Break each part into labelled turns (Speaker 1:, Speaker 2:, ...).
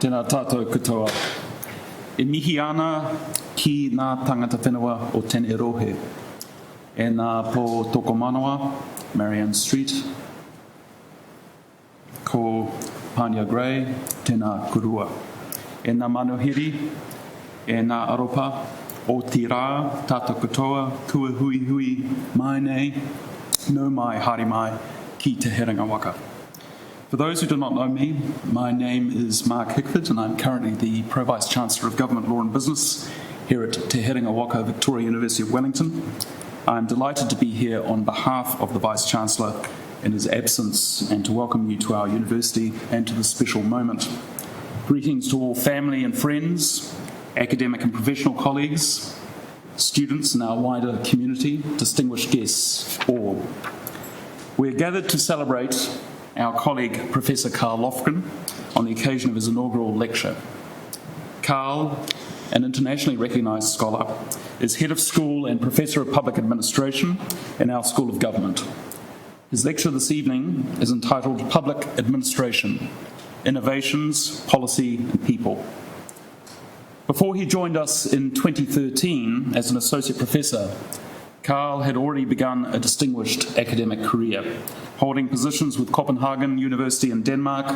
Speaker 1: tēnā tātou katoa. E mihi ana ki ngā tangata whenua o tēnei rohe. E ngā po toko manawa, Marianne Street, ko Pania Gray, tēnā kurua. E ngā manuhiri, e ngā aropa, o ti rā, tātou katoa, kua hui hui mai nei, no mai, haere mai, ki te herenga waka. For those who do not know me, my name is Mark Hickford and I'm currently the Pro-Vice Chancellor of Government Law and Business here at Te Herenga Waka, Victoria University of Wellington. I'm delighted to be here on behalf of the Vice Chancellor in his absence and to welcome you to our university and to this special moment. Greetings to all family and friends, academic and professional colleagues, students and our wider community, distinguished guests all. We're gathered to celebrate our colleague Professor Karl Lofgren on the occasion of his inaugural lecture. Karl, an internationally recognised scholar, is Head of School and Professor of Public Administration in our School of Government. His lecture this evening is entitled Public Administration, Innovations, Policy and People. Before he joined us in 2013 as an Associate Professor, Karl had already begun a distinguished academic career, holding positions with Copenhagen University in Denmark,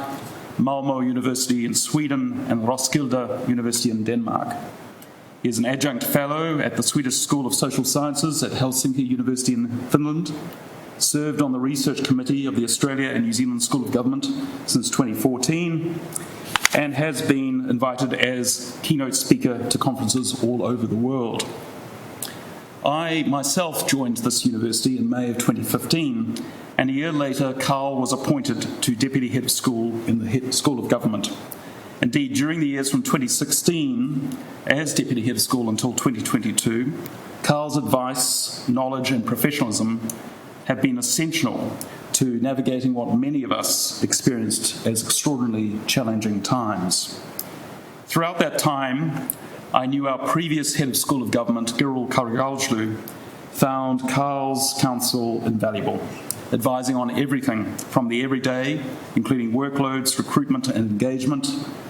Speaker 1: Malmö University in Sweden, and Roskilde University in Denmark. He is an adjunct fellow at the Swedish School of Social Sciences at Helsinki University in Finland, served on the research committee of the Australia and New Zealand School of Government since 2014, and has been invited as keynote speaker to conferences all over the world. I myself joined this university in May of 2015, and a year later Karl was appointed to Deputy Head of School in the School of Government. Indeed, during the years from 2016 as Deputy Head of School until 2022, Karl's advice, knowledge and professionalism have been essential to navigating what many of us experienced as extraordinarily challenging times. Throughout that time, I knew our previous Head of School of Government, Gyril Karigalslu, found Karl's counsel invaluable, advising on everything from the everyday, including workloads, recruitment and engagement,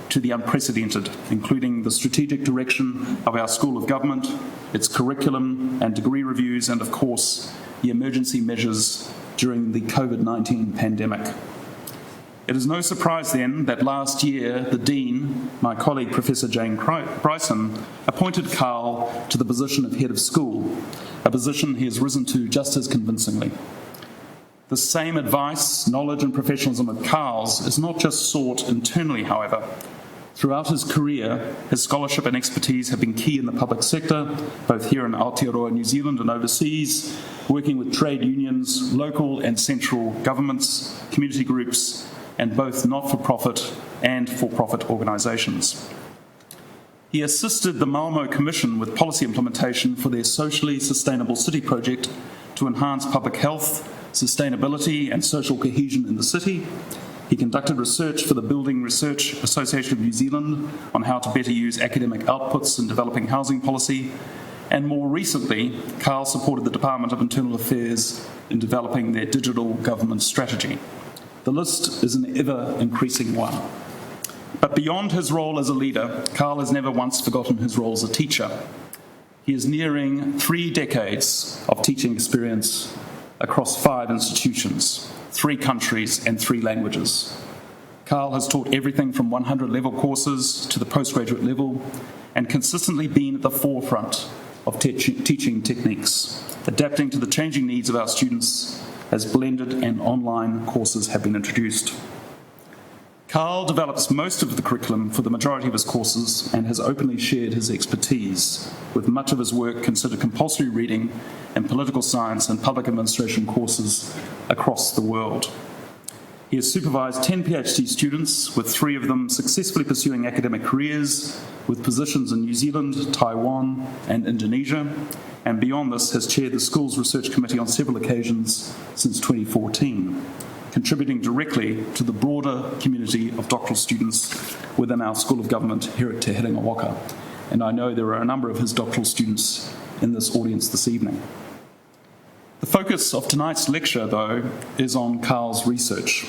Speaker 1: to the unprecedented, including the strategic direction of our School of Government, its curriculum and degree reviews, and of course, the emergency measures during the COVID-19 pandemic. It is no surprise then that last year the Dean, my colleague Professor Jane Bryson, appointed Karl to the position of Head of School, a position he has risen to just as convincingly. The same advice, knowledge and professionalism of Karl's is not just sought internally, however. Throughout his career, his scholarship and expertise have been key in the public sector, both here in Aotearoa, New Zealand and overseas, working with trade unions, local and central governments, community groups, and both not-for-profit and for-profit organisations. He assisted the Malmö Commission with policy implementation for their socially sustainable city project to enhance public health, sustainability and social cohesion in the city. He conducted research for the Building Research Association of New Zealand on how to better use academic outputs in developing housing policy. And more recently, Karl supported the Department of Internal Affairs in developing their digital government strategy. The list is an ever-increasing one. But beyond his role as a leader, Karl has never once forgotten his role as a teacher. He is nearing 3 decades of teaching experience across 5 institutions, 3 countries and 3 languages. Karl has taught everything from 100-level courses to the postgraduate level and consistently been at the forefront of teaching techniques, adapting to the changing needs of our students as blended and online courses have been introduced. Karl develops most of the curriculum for the majority of his courses and has openly shared his expertise, with much of his work considered compulsory reading in political science and public administration courses across the world. He has supervised 10 PhD students, with 3 of them successfully pursuing academic careers with positions in New Zealand, Taiwan and Indonesia, and beyond this has chaired the school's research committee on several occasions since 2014, contributing directly to the broader community of doctoral students within our School of Government here at Te Herenga Waka. And I know there are a number of his doctoral students in this audience this evening. The focus of tonight's lecture, though, is on Karl's research.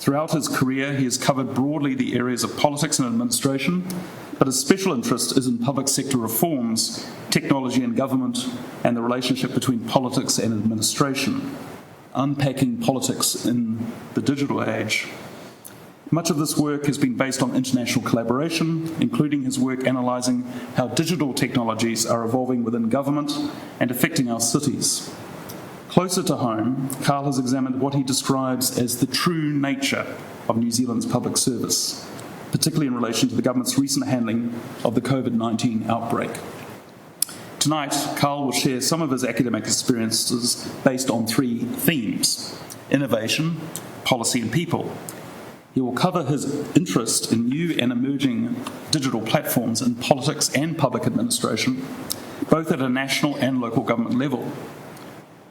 Speaker 1: Throughout his career, he has covered broadly the areas of politics and administration, but his special interest is in public sector reforms, technology and government, and the relationship between politics and administration, unpacking politics in the digital age. Much of this work has been based on international collaboration, including his work analysing how digital technologies are evolving within government and affecting our cities. Closer to home, Karl has examined what he describes as the true nature of New Zealand's public service, particularly in relation to the government's recent handling of the COVID-19 outbreak. Tonight, Karl will share some of his academic experiences based on three themes: innovation, policy and people. He will cover his interest in new and emerging digital platforms in politics and public administration, both at a national and local government level.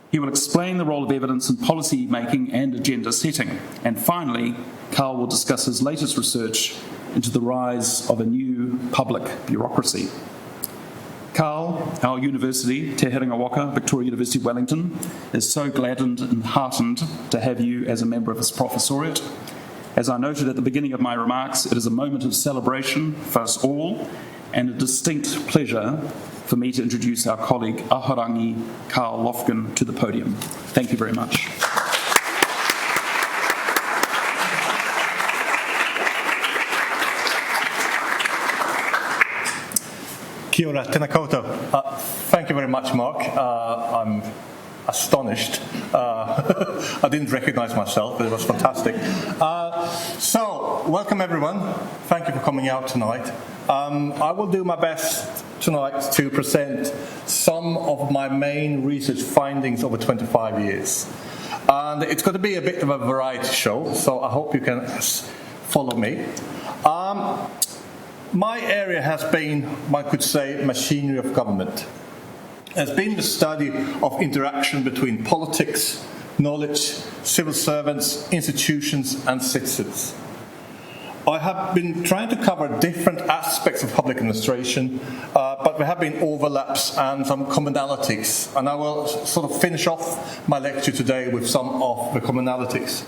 Speaker 1: He will explain the role of evidence in policy making and agenda setting. And finally, Karl will discuss his latest research into the rise of a new public bureaucracy. Karl, our university, Te Herenga Waka, Victoria University Wellington, is so gladdened and heartened to have you as a member of his professoriate. As I noted at the beginning of my remarks, it is a moment of celebration for us all and a distinct pleasure for me to introduce our colleague, Ahorangi Karl Lofgren, to the podium. Thank you very much.
Speaker 2: Kia ora, tēnā koutou. Thank you very much, Mark. I'm astonished. I didn't recognize myself, but it was fantastic. So, welcome everyone. Thank you for coming out tonight. I will do my best tonight to present some of my main research findings over 25 years. And it's going to be a bit of a variety show, so I hope you can follow me. My area has been, one could say, machinery of government. Has been the study of interaction between politics, knowledge, civil servants, institutions and citizens. I have been trying to cover different aspects of public administration, but there have been overlaps and some commonalities, and I will sort of finish off my lecture today with some of the commonalities.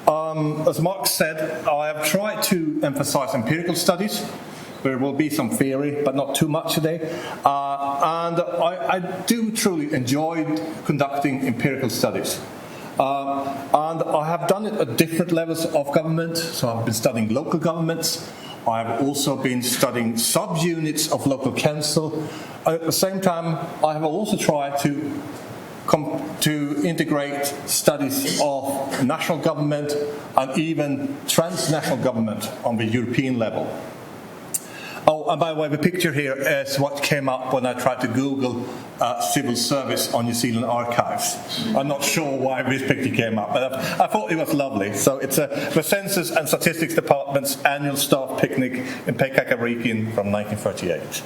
Speaker 2: As Mark said, I have tried to emphasize empirical studies. There will be some theory, but not too much today. And I do truly enjoy conducting empirical studies. And I have done it at different levels of government. So I've been studying local governments. I have also been studying subunits of local council. At the same time, I have also tried to integrate studies of national government and even transnational government on the European level. Oh, and by the way, the picture here is what came up when I tried to Google civil service on New Zealand archives. I'm not sure why this picture came up, but I thought it was lovely. So it's the Census and Statistics Department's annual staff picnic in Pekakarikin from 1938.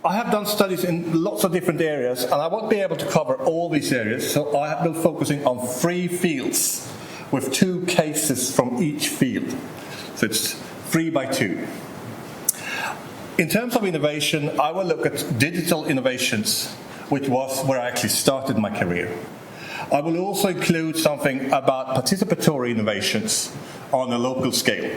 Speaker 2: I have done studies in lots of different areas, and I won't be able to cover all these areas, so I have been focusing on 3 fields with 2 cases from each field. So it's 3 by 2. In terms of innovation, I will look at digital innovations, which was where I actually started my career. I will also include something about participatory innovations on a local scale.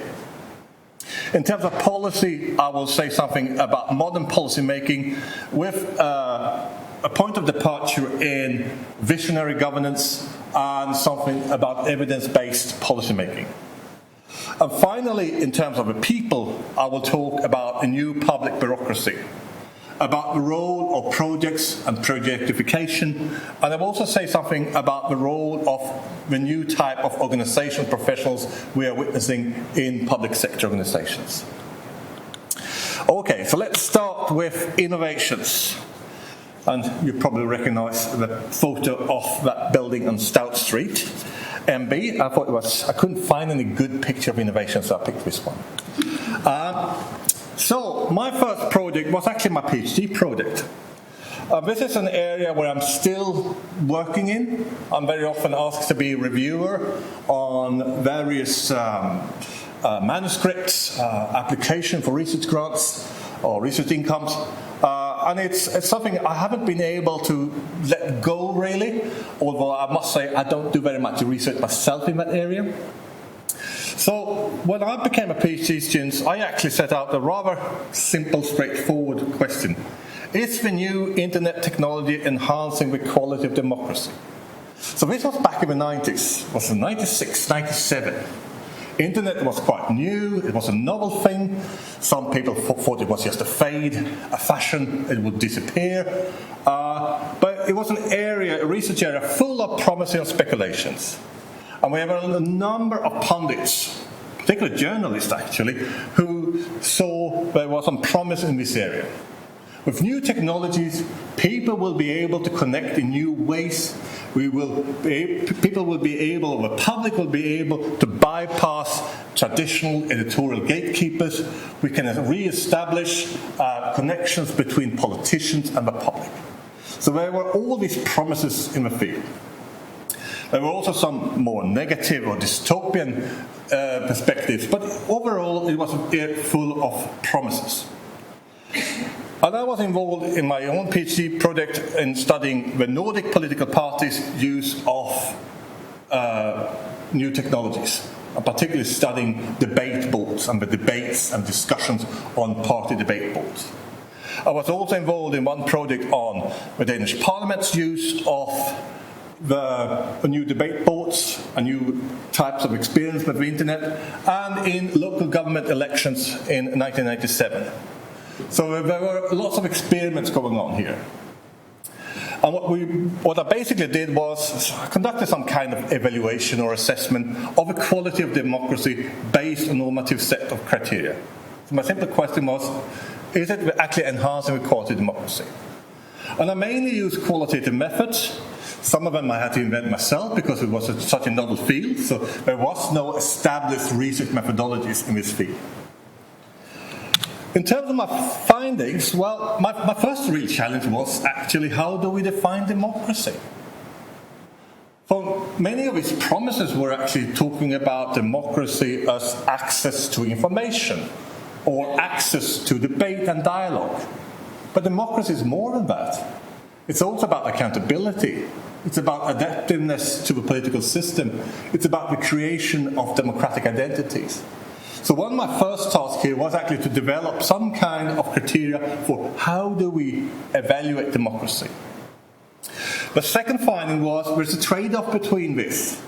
Speaker 2: In terms of policy, I will say something about modern policy making with a point of departure in visionary governance and something about evidence-based policy making. And finally, in terms of the people, I will talk about a new public bureaucracy, about the role of projects and projectification, and I will also say something about the role of the new type of organizational professionals we are witnessing in public sector organizations. Okay, so let's start with innovations. And you probably recognize the photo of that building on Stout Street. MB, I couldn't find any good picture of innovation, so I picked this one. So my first project was actually my PhD project. This is an area where I'm still working in. I'm very often asked to be a reviewer on various manuscripts, application for research grants or research incomes. And it's something I haven't been able to let go, really, although I must say I don't do very much research myself in that area. So when I became a PhD student, I actually set out a rather simple, straightforward question. Is the new internet technology enhancing the quality of democracy? So this was back in the 90s. It was in 96, 97. Internet was quite new, it was a novel thing. Some people thought it was just a fad, a fashion, it would disappear. But it was an area, a research area, full of promising speculations. And we have a number of pundits, particularly journalists actually, who saw there was some promise in this area. With new technologies, people will be able to connect in new ways. People will be able, the public will be able to bypass traditional editorial gatekeepers. We can re-establish connections between politicians and the public. So there were all these promises in the field. There were also some more negative or dystopian perspectives, but overall it was full of promises. And I was involved in my own PhD project in studying the Nordic political parties' use of new technologies, and particularly studying debate boards and the debates and discussions on party debate boards. I was also involved in one project on the Danish Parliament's use of the new debate boards and new types of experience with the internet, and in local government elections in 1997. So there were lots of experiments going on here. And what I basically did was conducted some kind of evaluation or assessment of the quality of democracy based on a normative set of criteria. So my simple question was, is it actually enhancing the quality of democracy? And I mainly used qualitative methods. Some of them I had to invent myself because it was such a novel field, so there was no established research methodologies in this field. In terms of my findings, well, my first real challenge was actually how do we define democracy? For many of its promises were actually talking about democracy as access to information or access to debate and dialogue. But democracy is more than that. It's also about accountability. It's about adaptiveness to the political system. It's about the creation of democratic identities. So one of my first tasks here was actually to develop some kind of criteria for how do we evaluate democracy. The second finding was there's a trade-off between this.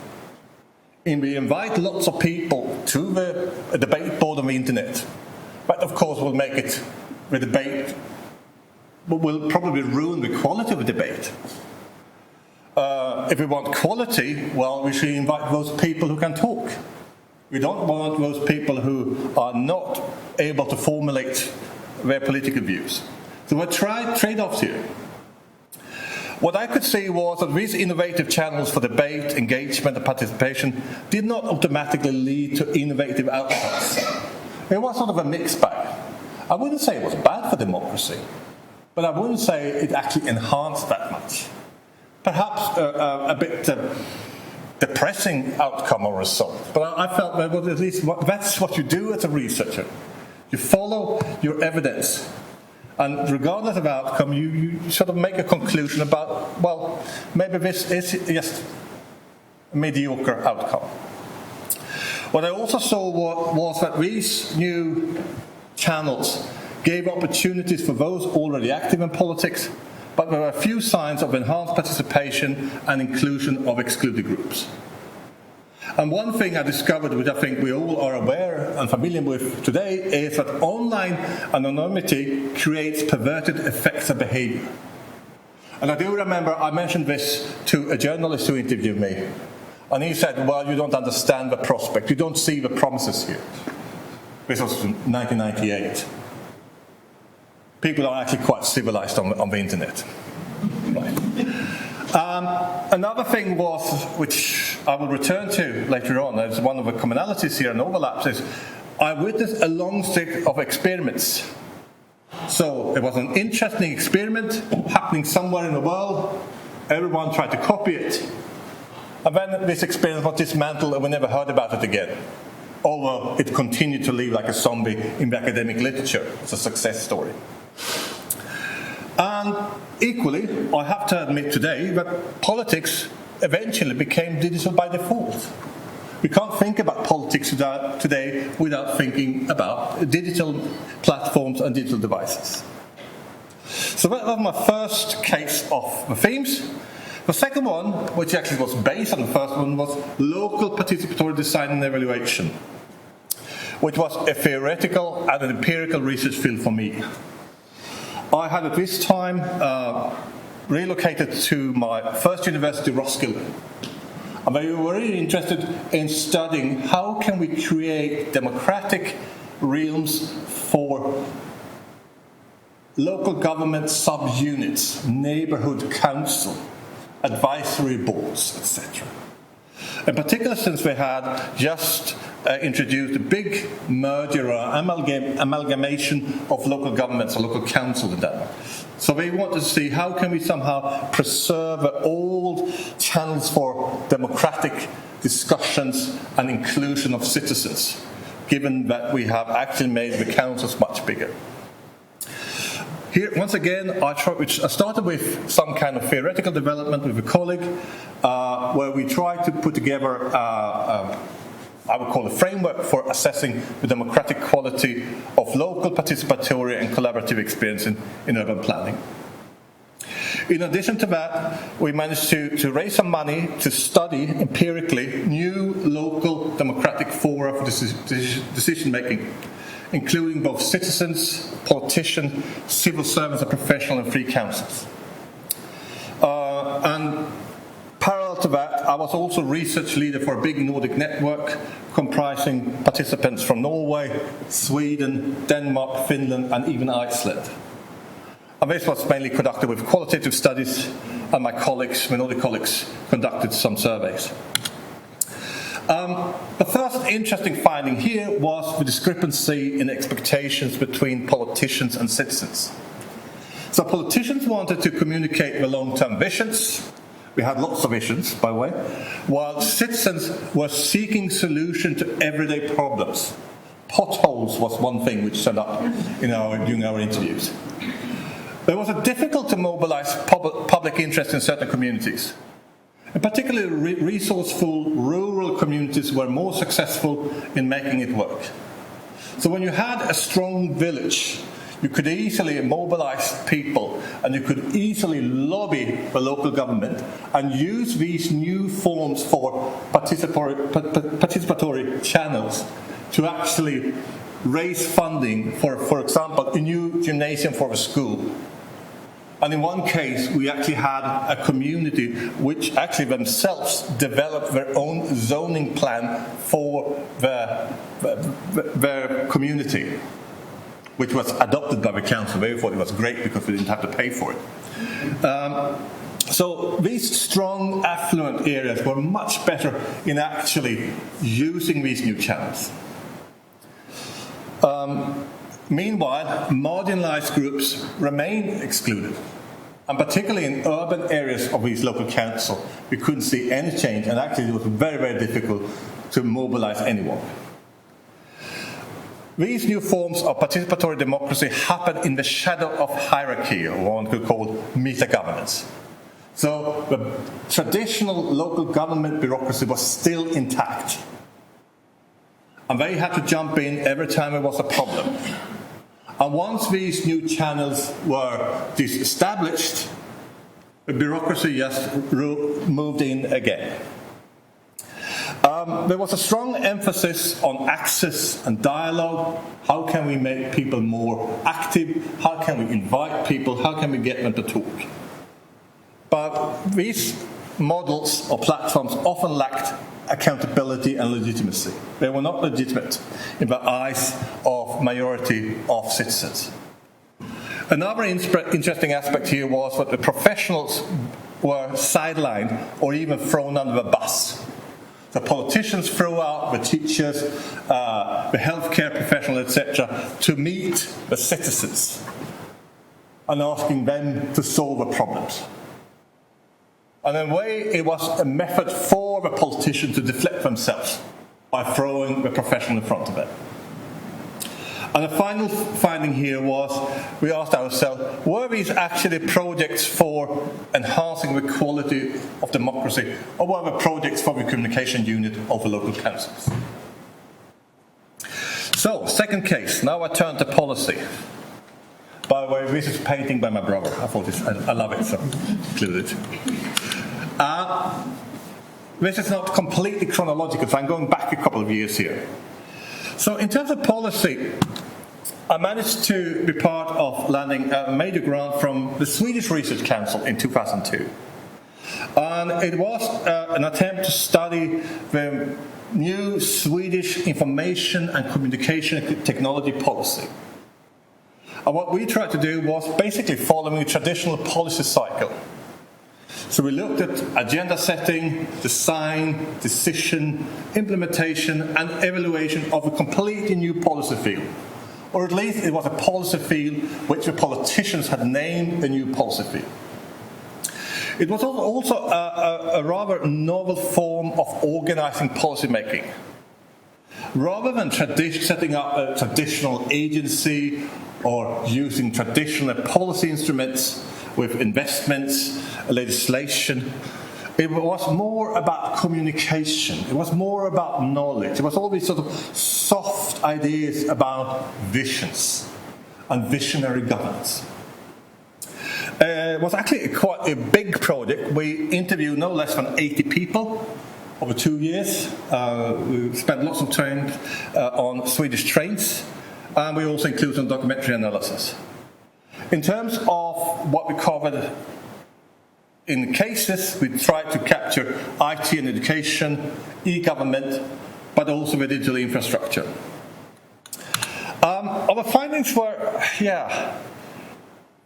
Speaker 2: And we invite lots of people to the debate board on the internet, but of course we'll make it the debate, but will probably ruin the quality of the debate. If we want quality, well, we should invite those people who can talk. We don't want those people who are not able to formulate their political views. So we tried trade-offs here. What I could see was that these innovative channels for debate, engagement and participation did not automatically lead to innovative outcomes. It was sort of a mixed bag. I wouldn't say it was bad for democracy, but I wouldn't say it actually enhanced that much. Perhaps a bit depressing outcome or result. But I felt that at least that's what you do as a researcher. You follow your evidence. And regardless of outcome, you sort of make a conclusion about, well, maybe this is just a mediocre outcome. What I also saw was that these new channels gave opportunities for those already active in politics, but there were a few signs of enhanced participation and inclusion of excluded groups. And one thing I discovered, which I think we all are aware and familiar with today, is that online anonymity creates perverted effects of behavior. And I do remember I mentioned this to a journalist who interviewed me. And he said, well, you don't understand the prospect. You don't see the promises here. This was 1998. People are actually quite civilized on the internet. Right. Another thing was, which I will return to later on, as one of the commonalities here and overlaps, is I witnessed a long string of experiments. So it was an interesting experiment happening somewhere in the world. Everyone tried to copy it. And then this experiment was dismantled and we never heard about it again. Although it continued to live like a zombie in the academic literature. It's a success story. And equally, I have to admit today that politics eventually became digital by default. We can't think about politics today without thinking about digital platforms and digital devices. So that was my first case of the themes. The second one, which actually was based on the first one, was local participatory design and evaluation, which was a theoretical and an empirical research field for me. I had at this time relocated to my first university, Roskilde. And we were really interested in studying how can we create democratic realms for local government subunits, neighbourhood council, advisory boards, etc. In particular, since we had just introduced a big merger or amalgamation of local governments or local councils in Denmark. So we want to see how can we somehow preserve old channels for democratic discussions and inclusion of citizens, given that we have actually made the councils much bigger. Here, once again, I started with some kind of theoretical development with a colleague, where we tried to put together, I would call a framework for assessing the democratic quality of local participatory and collaborative experience in urban planning. In addition to that, we managed to raise some money to study empirically new local democratic fora for decision-making, including both citizens, politicians, civil servants, and professional and free councils. And parallel to that, I was also research leader for a big Nordic network comprising participants from Norway, Sweden, Denmark, Finland, and even Iceland. And this was mainly conducted with qualitative studies, and my Nordic colleagues, conducted some surveys. The first interesting finding here was the discrepancy in expectations between politicians and citizens. So politicians wanted to communicate the long-term visions. We had lots of visions, by the way, while citizens were seeking solutions to everyday problems. Potholes was one thing which turned up during our interviews. It was difficult to mobilize public interest in certain communities. In particular, resourceful rural communities were more successful in making it work. So when you had a strong village, you could easily mobilize people and you could easily lobby the local government and use these new forms for participatory channels to actually raise funding for example, a new gymnasium for a school. And in one case, we actually had a community which actually themselves developed their own zoning plan for their community, which was adopted by the council. They thought it was great because we didn't have to pay for it. So these strong, affluent areas were much better in actually using these new channels. Meanwhile, marginalized groups remain excluded. And particularly in urban areas of these local councils, we couldn't see any change, and actually it was very, very difficult to mobilize anyone. These new forms of participatory democracy happened in the shadow of hierarchy, or one could call meta-governance. So the traditional local government bureaucracy was still intact. And they had to jump in every time there was a problem. And once these new channels were established, the bureaucracy just moved in again. There was a strong emphasis on access and dialogue. How can we make people more active? How can we invite people? How can we get them to talk? But these models or platforms often lacked accountability and legitimacy. They were not legitimate in the eyes of majority of citizens. Another interesting aspect here was that the professionals were sidelined or even thrown under the bus. The politicians threw out the teachers, the healthcare professionals, etc., to meet the citizens and asking them to solve the problems. And in a way, it was a method for the politician to deflect themselves by throwing the professional in front of it. And the final finding here was, we asked ourselves, were these actually projects for enhancing the quality of democracy, or were they projects for the communication unit of the local councils? So, second case, now I turn to policy. By the way, this is a painting by my brother. I love it, so include it. This is not completely chronological, so I'm going back a couple of years here. So in terms of policy, I managed to be part of landing a major grant from the Swedish Research Council in 2002. And it was an attempt to study the new Swedish information and communication technology policy. And what we tried to do was basically following a traditional policy cycle. So we looked at agenda setting, design, decision, implementation, and evaluation of a completely new policy field. Or at least it was a policy field which the politicians had named a new policy field. It was also a rather novel form of organizing policymaking. Rather than setting up a traditional agency or using traditional policy instruments with investments, legislation, it was more about communication. It was more about knowledge. It was all these sort of soft ideas about visions and visionary governance. It was actually quite a big project. We interviewed no less than 80 people over 2 years. We spent lots of time on Swedish trains, and we also included some documentary analysis. In terms of what we covered in cases, we tried to capture IT and education, e-government, but also the digital infrastructure. Our findings were,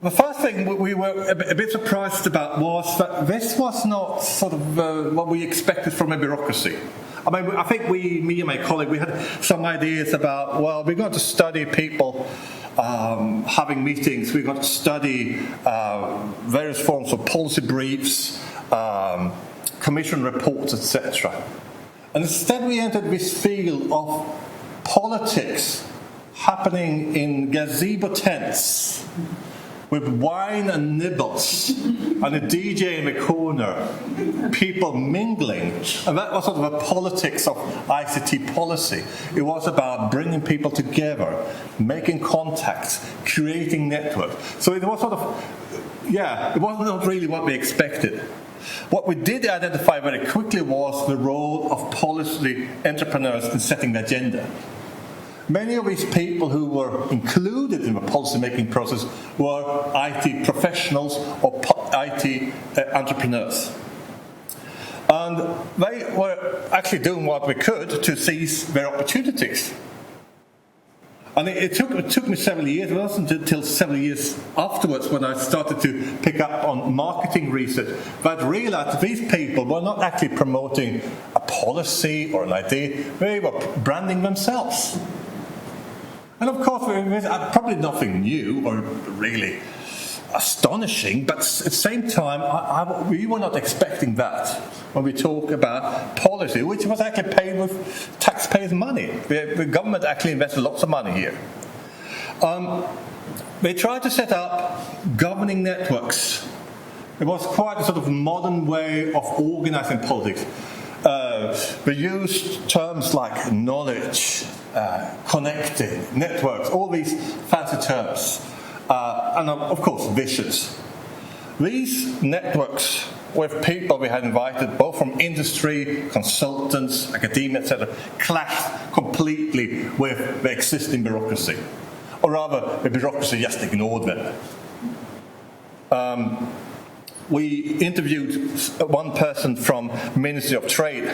Speaker 2: the first thing we were a bit surprised about was that this was not sort of what we expected from a bureaucracy. I mean, I think me and my colleague, we had some ideas about, well, we're going to study people having meetings, we're going to study various forms of policy briefs, commission reports, etc. And instead we entered this field of politics happening in gazebo tents, with wine and nibbles, and a DJ in the corner, people mingling. And that was sort of a politics of ICT policy. It was about bringing people together, making contacts, creating networks. So it was sort of, it was not really what we expected. What we did identify very quickly was the role of policy entrepreneurs in setting the agenda. Many of these people who were included in the policy-making process were IT professionals or IT entrepreneurs. And they were actually doing what we could to seize their opportunities. And it took me several years. It wasn't until several years afterwards when I started to pick up on marketing research that I realized that these people were not actually promoting a policy or an idea. They were branding themselves. And of course, probably nothing new or really astonishing, but at the same time, we were not expecting that when we talk about policy, which was actually paid with taxpayers' money. The government actually invested lots of money here. They tried to set up governing networks. It was quite a sort of modern way of organizing politics. They used terms like knowledge, connecting, networks, all these fancy terms, and of course visions. These networks with people we had invited, both from industry, consultants, academia, etc., clashed completely with the existing bureaucracy. Or rather, the bureaucracy just ignored them. We interviewed one person from Ministry of Trade,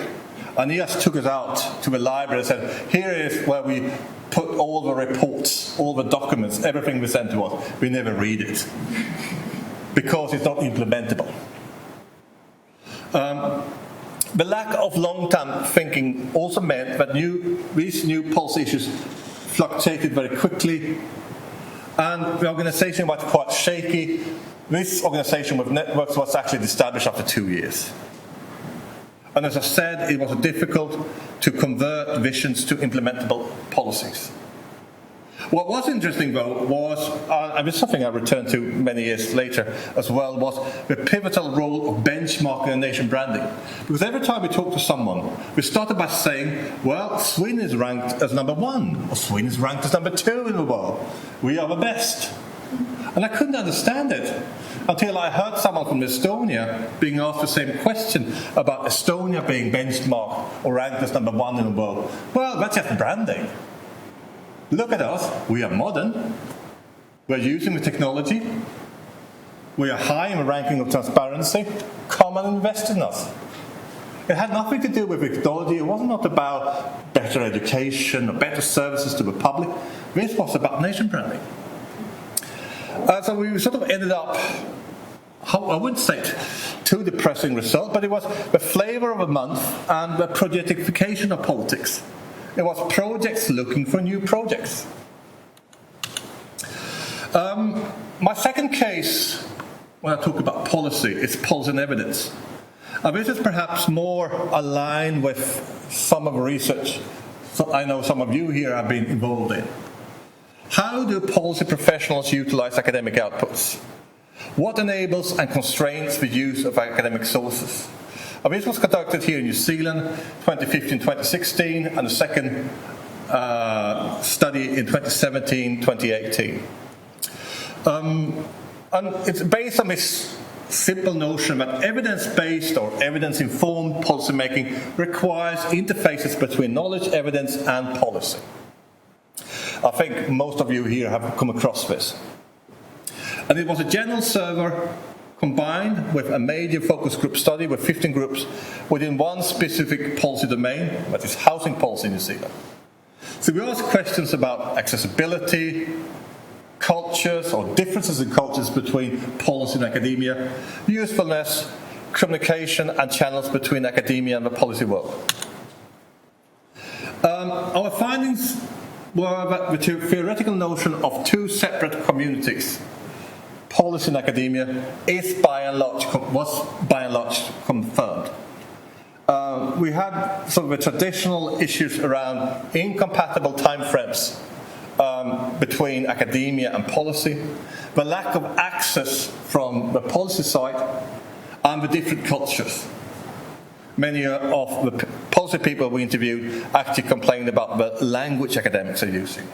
Speaker 2: and he just took us out to the library and said, here is where we put all the reports, all the documents, everything we sent to us. We never read it, because it's not implementable. The lack of long-term thinking also meant that these new policy issues fluctuated very quickly, and the organisation was quite shaky. This organisation with networks was actually established after 2 years. And as I said, it was difficult to convert visions to implementable policies. What was interesting, though, was, and it's something I returned to many years later as well, was the pivotal role of benchmarking and nation branding. Because every time we talk to someone, we started by saying, well, Sweden is ranked as number 1, or Sweden is ranked as number 2 in the world. We are the best. And I couldn't understand it until I heard someone from Estonia being asked the same question about Estonia being benchmarked or ranked as number 1 in the world. Well, that's just branding. Look at us. We are modern. We're using the technology. We are high in the ranking of transparency. Come and invest in us. It had nothing to do with technology. It wasn't not about better education or better services to the public. This was about nation branding. So we sort of ended up, I wouldn't say it, too depressing result, but it was the flavour of a month and the projectification of politics. It was projects looking for new projects. My second case, when I talk about policy, is policy and evidence. And this is perhaps more aligned with some of the research I know some of you here have been involved in. How do policy professionals utilize academic outputs? What enables and constrains the use of academic sources? This was conducted here in New Zealand, 2015-2016, and the second study in 2017-2018. And it's based on this simple notion that evidence-based or evidence-informed policymaking requires interfaces between knowledge, evidence, and policy. I think most of you here have come across this. And it was a general survey combined with a major focus group study with 15 groups within one specific policy domain, that is housing policy in New Zealand. So we asked questions about accessibility, cultures or differences in cultures between policy and academia, usefulness, communication and channels between academia and the policy world. Our findings were that the theoretical notion of two separate communities, policy and academia, was by and large confirmed. We had sort of the traditional issues around incompatible timeframes between academia and policy, the lack of access from the policy side, and the different cultures. Many of the policy people we interviewed actually complained about the language academics are using.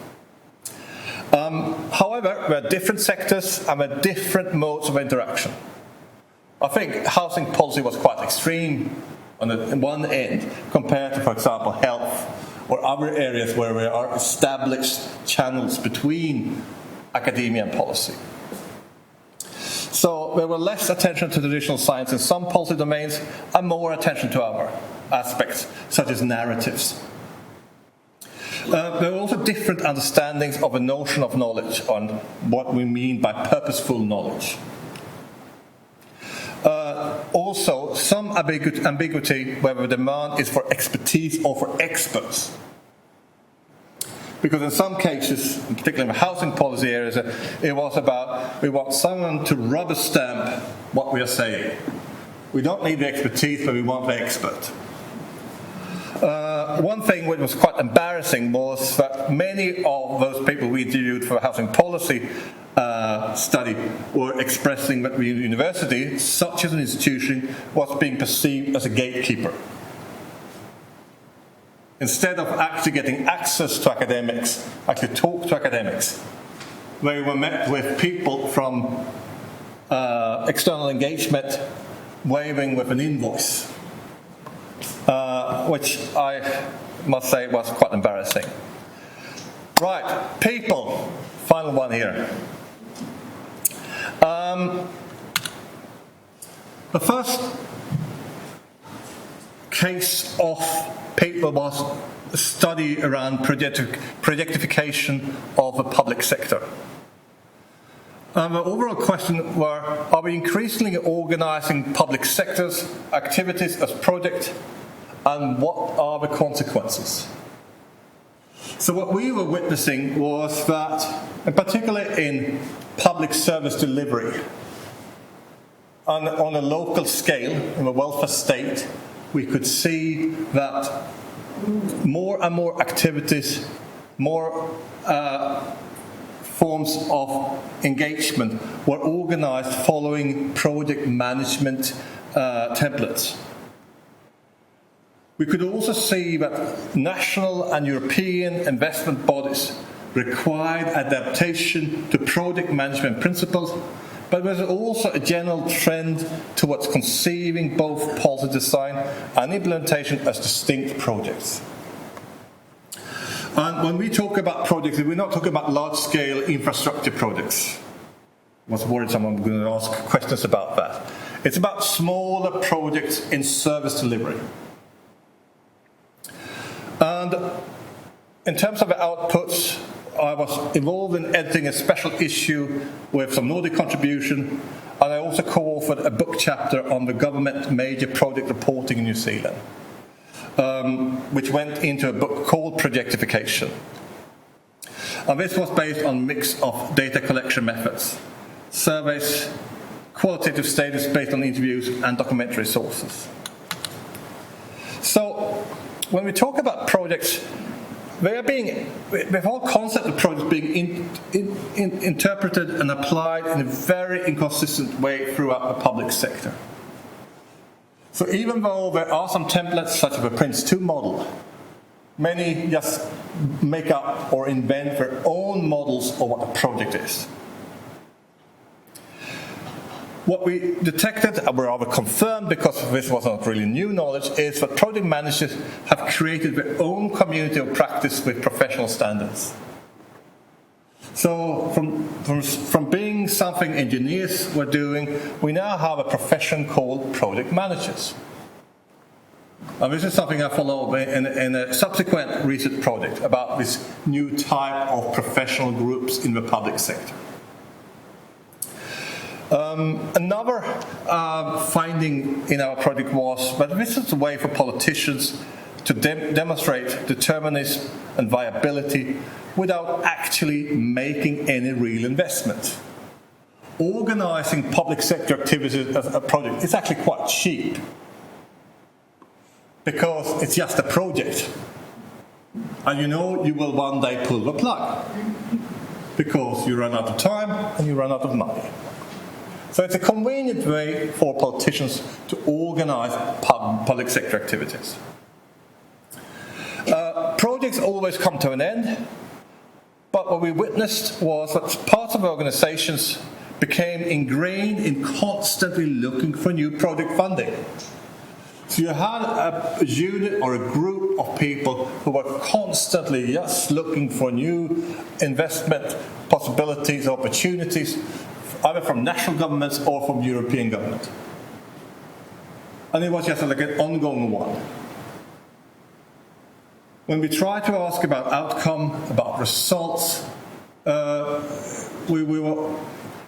Speaker 2: However, there are different sectors and there are different modes of interaction. I think housing policy was quite extreme on the one end compared to, for example, health or other areas where there are established channels between academia and policy. So there were less attention to traditional science in some policy domains and more attention to other aspects, such as narratives. There are also different understandings of a notion of knowledge on what we mean by purposeful knowledge. Also, some ambiguity whether the demand is for expertise or for experts. Because in some cases, particularly in the housing policy areas, it was about we want someone to rubber stamp what we are saying. We don't need the expertise, but we want the expert. One thing which was quite embarrassing was that many of those people we interviewed for the housing policy study were expressing that the university, such as an institution, was being perceived as a gatekeeper. Instead of actually getting access to academics, actually talk to academics, they were met with people from external engagement waving with an invoice, which I must say was quite embarrassing. Right, people, final one here. The first case of paper was a study around projectification of the public sector. And the overall question were, are we increasingly organising public sector's activities as projects, and what are the consequences? So what we were witnessing was that, in particular in public service delivery, on a local scale, in the welfare state, we could see that more and more activities, more forms of engagement were organized following project management templates. We could also see that national and European investment bodies required adaptation to project management principles, but there was also a general trend towards conceiving both policy design and implementation as distinct projects. And when we talk about projects, we're not talking about large-scale infrastructure projects. I was worried someone was going to ask questions about that. It's about smaller projects in service delivery. And in terms of the outputs, I was involved in editing a special issue with some Nordic contribution, and I also co-authored a book chapter on the government major project reporting in New Zealand, which went into a book called Projectification. And this was based on a mix of data collection methods, surveys, qualitative status based on interviews, and documentary sources. So, when we talk about projects, the whole concept of projects being interpreted and applied in a very inconsistent way throughout the public sector. So even though there are some templates, such as the Prince2 model, many just make up or invent their own models of what a project is. What we detected, and we rather confirmed because this was not really new knowledge, is that project managers have created their own community of practice with professional standards. So from being something engineers were doing, we now have a profession called project managers. And this is something I follow in a subsequent research project about this new type of professional groups in the public sector. Another finding in our project was that this is a way for politicians to demonstrate determinism and viability without actually making any real investment. Organising public sector activities as a project is actually quite cheap because it's just a project. And you know you will one day pull the plug because you run out of time and you run out of money. So it's a convenient way for politicians to organise public sector activities. Projects always come to an end, but what we witnessed was that parts of organisations became ingrained in constantly looking for new project funding. So you had a unit or a group of people who were constantly just looking for new investment possibilities, opportunities, either from national governments or from European government. And it was just like an ongoing one. When we try to ask about outcome, about results, we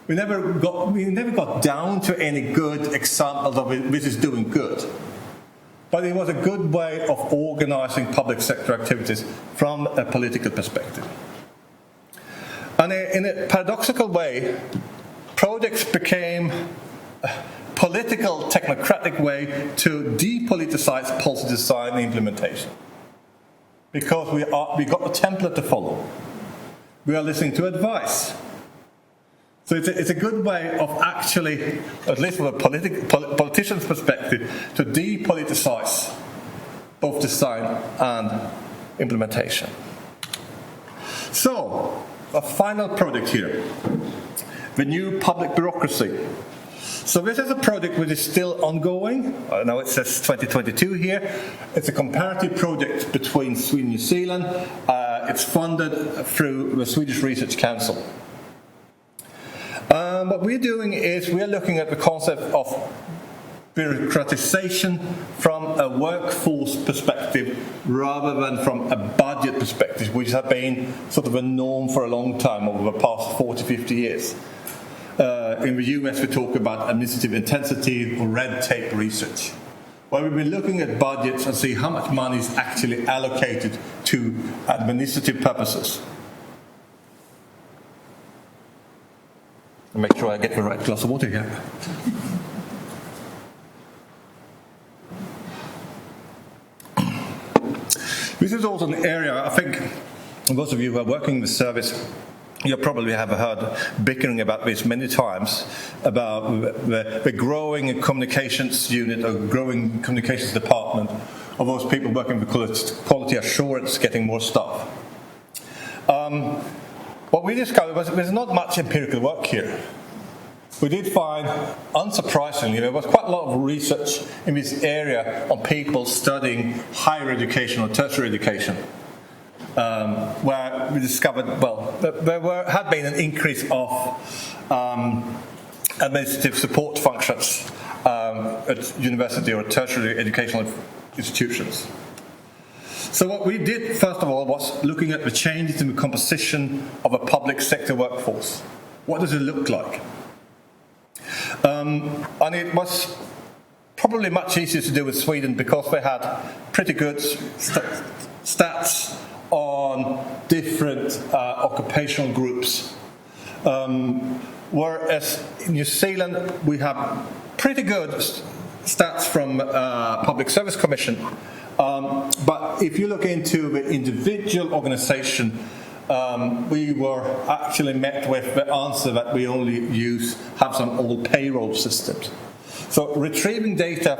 Speaker 2: never got down to any good examples of it, this is doing good. But it was a good way of organising public sector activities from a political perspective. And in a paradoxical way, projects became a political, technocratic way to depoliticize policy design and implementation. Because we got a template to follow. We are listening to advice. So it's a good way of actually, at least from a politician's perspective, to depoliticize both design and implementation. So, a final project here. The new Public Bureaucracy. So this is a project which is still ongoing. I know it says 2022 here. It's a comparative project between Sweden and New Zealand. It's funded through the Swedish Research Council. What we're doing is we're looking at the concept of bureaucratization from a workforce perspective rather than from a budget perspective, which has been sort of a norm for a long time over the past 40, 50 years. In the US, we talk about administrative intensity or red tape research, where we've been looking at budgets and see how much money is actually allocated to administrative purposes. I'll make sure I get the right glass of water here. This is also an area, I think, those of you who are working in the service you probably have heard bickering about this many times, about the growing communications unit or growing communications department of those people working with quality assurance getting more staff. What we discovered was there's not much empirical work here. We did find, unsurprisingly, there was quite a lot of research in this area on people studying higher education or tertiary education, where we discovered, well, there had been an increase of administrative support functions at university or tertiary educational institutions. So what we did, first of all, was looking at the changes in the composition of a public sector workforce. What does it look like? And it was probably much easier to do with Sweden because they had pretty good stats on different occupational groups. Whereas in New Zealand, we have pretty good stats from Public Service Commission. But if you look into the individual organisation, we were actually met with the answer that we only have some old payroll systems. So retrieving data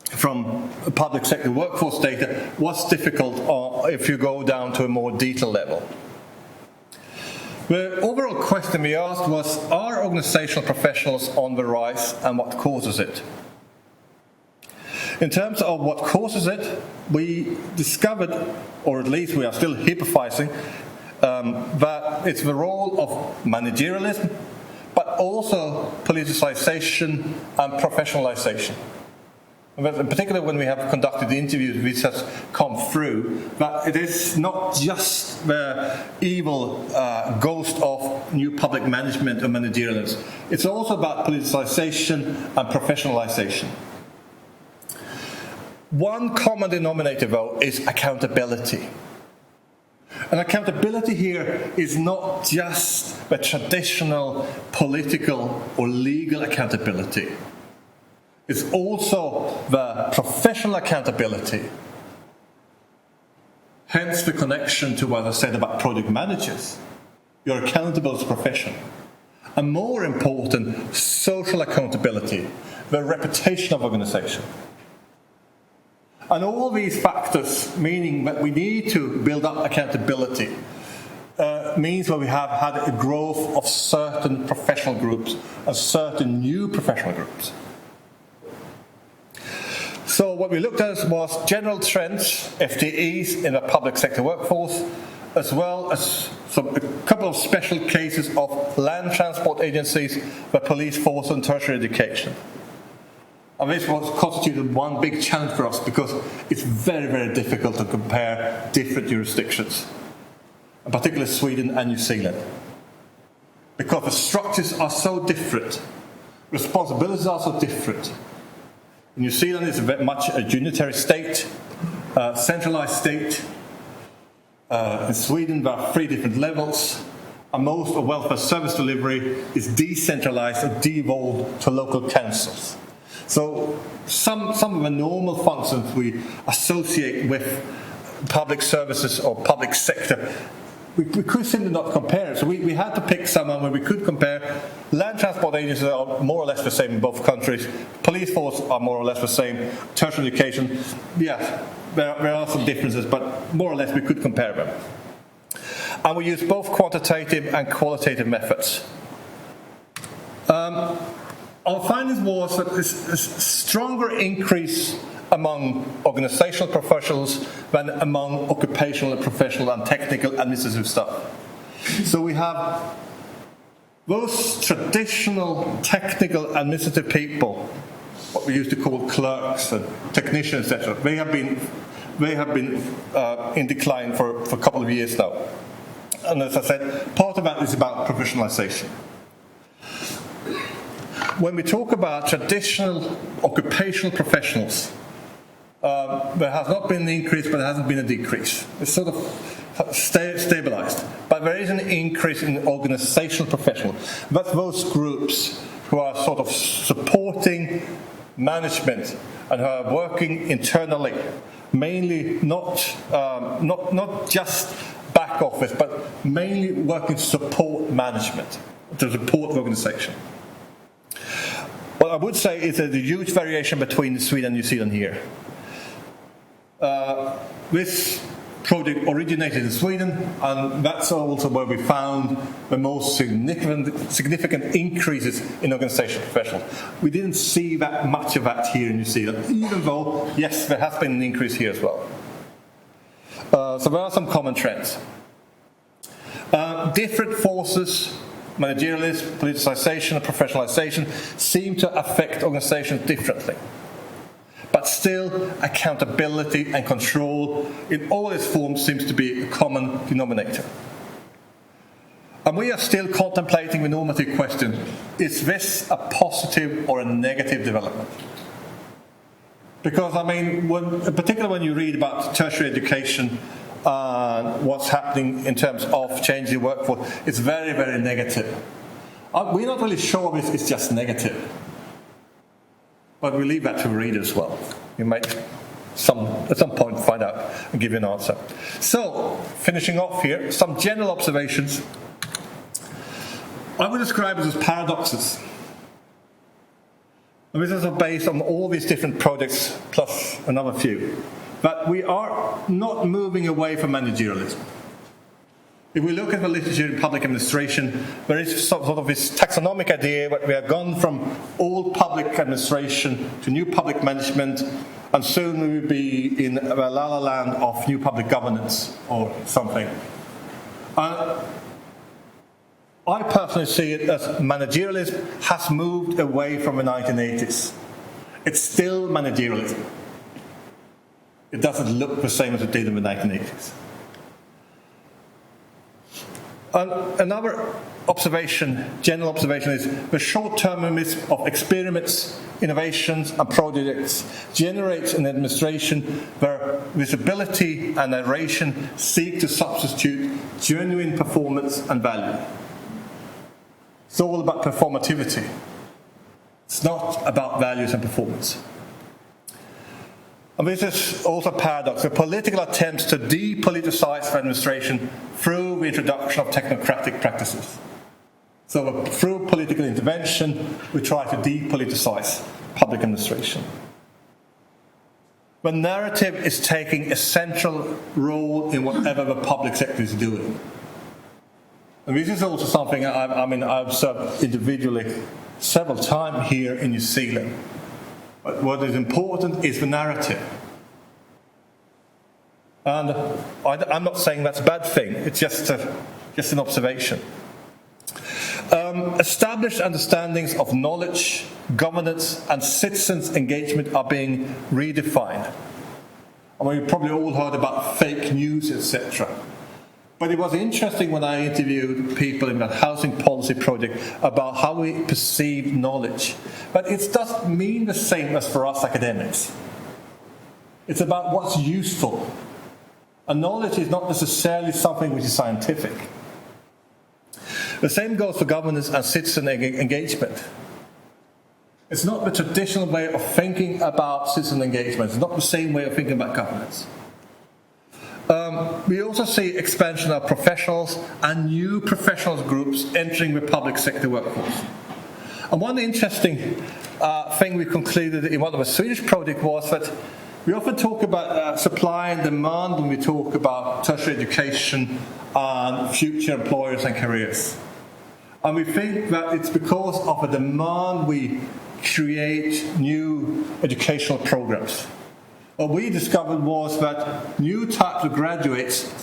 Speaker 2: from public sector workforce data was difficult if you go down to a more detailed level. The overall question we asked was, are organisational professionals on the rise and what causes it? In terms of what causes it, we discovered, or at least we are still hypothesizing, that it's the role of managerialism, but also politicisation and professionalisation. In particular, when we have conducted the interviews, this has come through, that it is not just the evil ghost of new public management or managerialism. It's also about politicisation and professionalisation. One common denominator, though, is accountability. And accountability here is not just the traditional political or legal accountability. It's also the professional accountability. Hence the connection to what I said about project managers. You're accountable as a profession. And more important, social accountability, the reputation of organisation. And all these factors, meaning that we need to build up accountability, means that we have had a growth of certain professional groups and certain new professional groups. So what we looked at was general trends, FTEs in the public sector workforce, as well as a couple of special cases of land transport agencies, the police force and tertiary education. And this was constituted one big challenge for us because it's very, very difficult to compare different jurisdictions, in particular Sweden and New Zealand. Because the structures are so different, responsibilities are so different. In New Zealand, it's very much a unitary state, centralised state. In Sweden, there are 3 different levels, and most of welfare service delivery is decentralised or devolved to local councils. So some of the normal functions we associate with public services or public sector, we could simply not compare it. So we had to pick someone where we could compare. Land transport agencies are more or less the same in both countries. Police force are more or less the same. Tertiary education, yeah, there are some differences, but more or less we could compare them. And we use both quantitative and qualitative methods. Our findings was that there's a stronger increase among organisational professionals than among occupational and professional and technical administrative staff. So we have those traditional technical administrative people, what we used to call clerks and technicians, etc. They have been in decline for a couple of years now. And as I said, part of that is about professionalisation. When we talk about traditional occupational professionals, there has not been an increase, but there hasn't been a decrease. It's sort of stabilized. But there is an increase in organisational professionals. That's those groups who are sort of supporting management and who are working internally, mainly not just back back office, but mainly working to support management, to support the organization. What I would say is there's a huge variation between Sweden and New Zealand here. This project originated in Sweden, and that's also where we found the most significant increases in organisation professionals. We didn't see that much of that here in New Zealand, even though, yes, there has been an increase here as well. So there are some common trends. Different forces, managerialism, politicisation and professionalisation, seem to affect organisations differently. But still, accountability and control in all its forms seems to be a common denominator. And we are still contemplating the normative question, is this a positive or a negative development? Because, I mean, particularly when you read about tertiary education and what's happening in terms of changing the workforce, it's very, very negative. We're not really sure if it's just negative. But we leave that to the reader as well. You might at some point find out and give you an answer. So, finishing off here, some general observations. I would describe it as paradoxes. And this is based on all these different projects plus another few. But we are not moving away from managerialism. If we look at the literature in public administration, there is sort of this taxonomic idea that we have gone from old public administration to new public management, and soon we will be in the la-la land of new public governance or something. I personally see it as managerialism has moved away from the 1980s. It's still managerialism. It doesn't look the same as it did in the 1980s. Another observation, general observation, is the short-termism of experiments, innovations and projects generates an administration where visibility and narration seek to substitute genuine performance and value. It's all about performativity. It's not about values and performance. And this is also a paradox. The political attempts to depoliticize the administration through the introduction of technocratic practices. So through political intervention, we try to depoliticize public administration. The narrative is taking a central role in whatever the public sector is doing. And this is also something I've observed individually several times here in New Zealand. But what is important is the narrative. And I'm not saying that's a bad thing, it's just an observation. Established understandings of knowledge, governance, and citizens' engagement are being redefined. I mean, you've probably all heard about fake news, etc. But it was interesting when I interviewed people in the housing policy project about how we perceive knowledge. But it doesn't mean the same as for us academics. It's about what's useful. And knowledge is not necessarily something which is scientific. The same goes for governance and citizen engagement. It's not the traditional way of thinking about citizen engagement. It's not the same way of thinking about governance. We also see expansion of professionals and new professionals groups entering the public sector workforce. And one interesting thing we concluded in one of the Swedish projects was that we often talk about supply and demand when we talk about tertiary education and future employers and careers. And we think that it's because of a demand we create new educational programs. What we discovered was that new types of graduates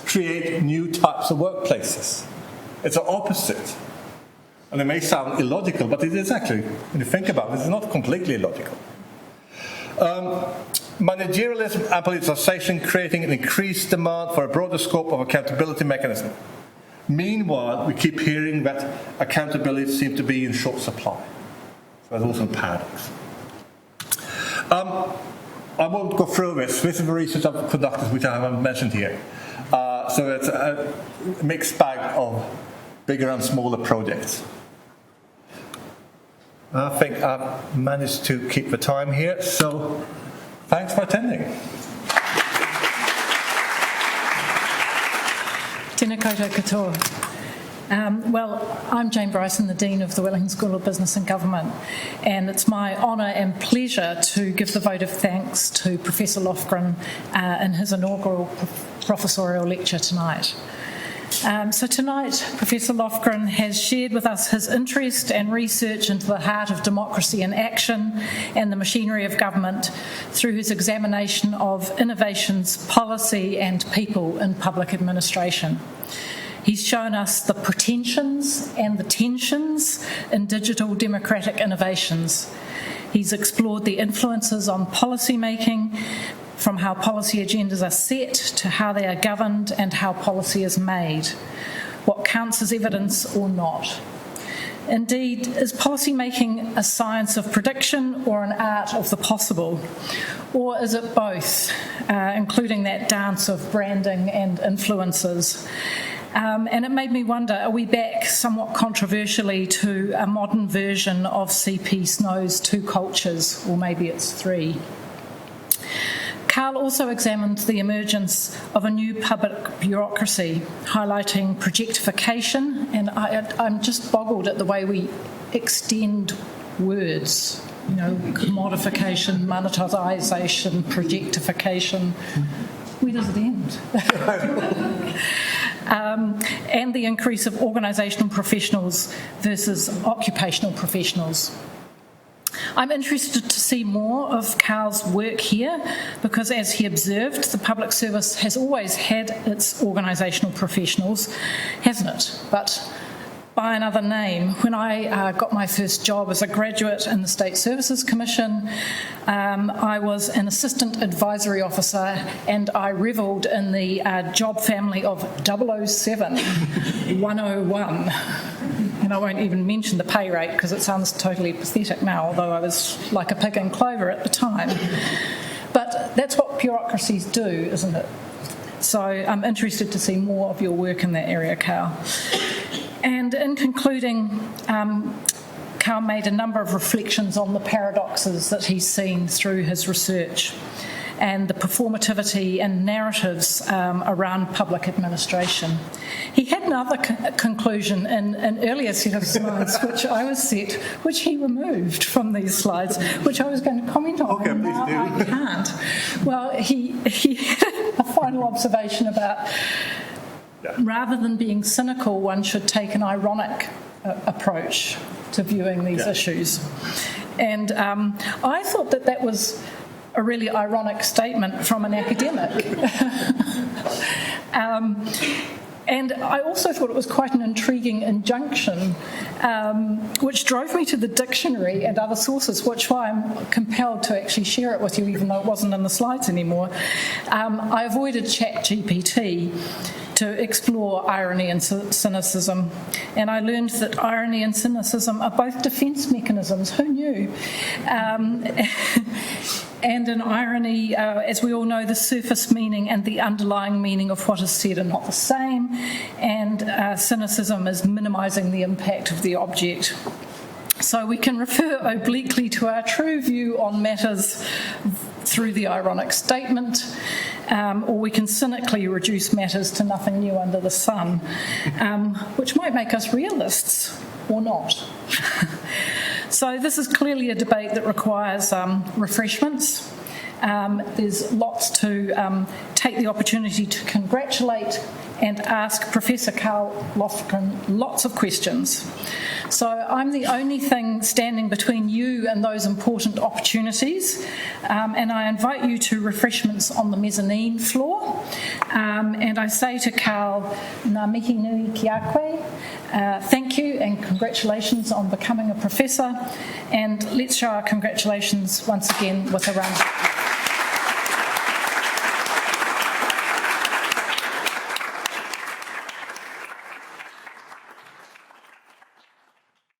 Speaker 2: create new types of workplaces. It's the opposite. And it may sound illogical, but it is actually, when you think about it, it's not completely illogical. Managerialism and politicization creating an increased demand for a broader scope of accountability mechanism. Meanwhile, we keep hearing that accountability seems to be in short supply. So there's also a paradox. I won't go through this. This is the research I've conducted, which I haven't mentioned here. So it's a mixed bag of bigger and smaller projects. I think I've managed to keep the time here, so thanks for attending.
Speaker 3: Tēnā koutou katoa. Well, I'm Jane Bryson, the Dean of the Wellington School of Business and Government, and it's my honour and pleasure to give the vote of thanks to Professor Löfgren in his inaugural professorial lecture tonight. So tonight, Professor Löfgren has shared with us his interest and research into the heart of democracy in action and the machinery of government through his examination of innovations, policy and people in public administration. He's shown us the pretensions and the tensions in digital democratic innovations. He's explored the influences on policy making, from how policy agendas are set to how they are governed and how policy is made, what counts as evidence or not. Indeed, is policy making a science of prediction or an art of the possible? Or is it both, including that dance of branding and influences? And it made me wonder, are we back somewhat controversially to a modern version of C.P. Snow's Two Cultures, or maybe it's three? Karl also examined the emergence of a new public bureaucracy, highlighting projectification, and I'm just boggled at the way we extend words. You know, commodification, monetisation, projectification. Where does it end? And the increase of organisational professionals versus occupational professionals. I'm interested to see more of Karl's work here because, as he observed, the public service has always had its organisational professionals, hasn't it? But by another name. When I got my first job as a graduate in the State Services Commission, I was an assistant advisory officer and I revelled in the job family of 007, 101. And I won't even mention the pay rate because it sounds totally pathetic now, although I was like a pig in clover at the time. But that's what bureaucracies do, isn't it? So I'm interested to see more of your work in that area, Karl. And in concluding, Karl made a number of reflections on the paradoxes that he's seen through his research and the performativity and narratives around public administration. He had another conclusion in an earlier set of slides, which he removed from these slides, which I was going to comment on.
Speaker 2: Okay,
Speaker 3: now
Speaker 2: please do.
Speaker 3: I can't. Well, he had a final observation about rather than being cynical, one should take an ironic approach to viewing these issues. And I thought that was a really ironic statement from an academic. And I also thought it was quite an intriguing injunction, which drove me to the dictionary and other sources, which why I'm compelled to actually share it with you, even though it wasn't in the slides anymore. I avoided ChatGPT to explore irony and cynicism, and I learned that irony and cynicism are both defence mechanisms. Who knew? And in irony, as we all know, the surface meaning and the underlying meaning of what is said are not the same, and cynicism is minimising the impact of the object. So we can refer obliquely to our true view on matters through the ironic statement, or we can cynically reduce matters to nothing new under the sun, which might make us realists or not. So this is clearly a debate that requires refreshments. There's lots to take the opportunity to congratulate and ask Professor Karl Lofgren lots of questions. So I'm the only thing standing between you and those important opportunities, and I invite you to refreshments on the mezzanine floor. And I say to Karl, ngā mihi nui ki a koe, thank you and congratulations on becoming a professor, and let's show our congratulations once again with a round of applause.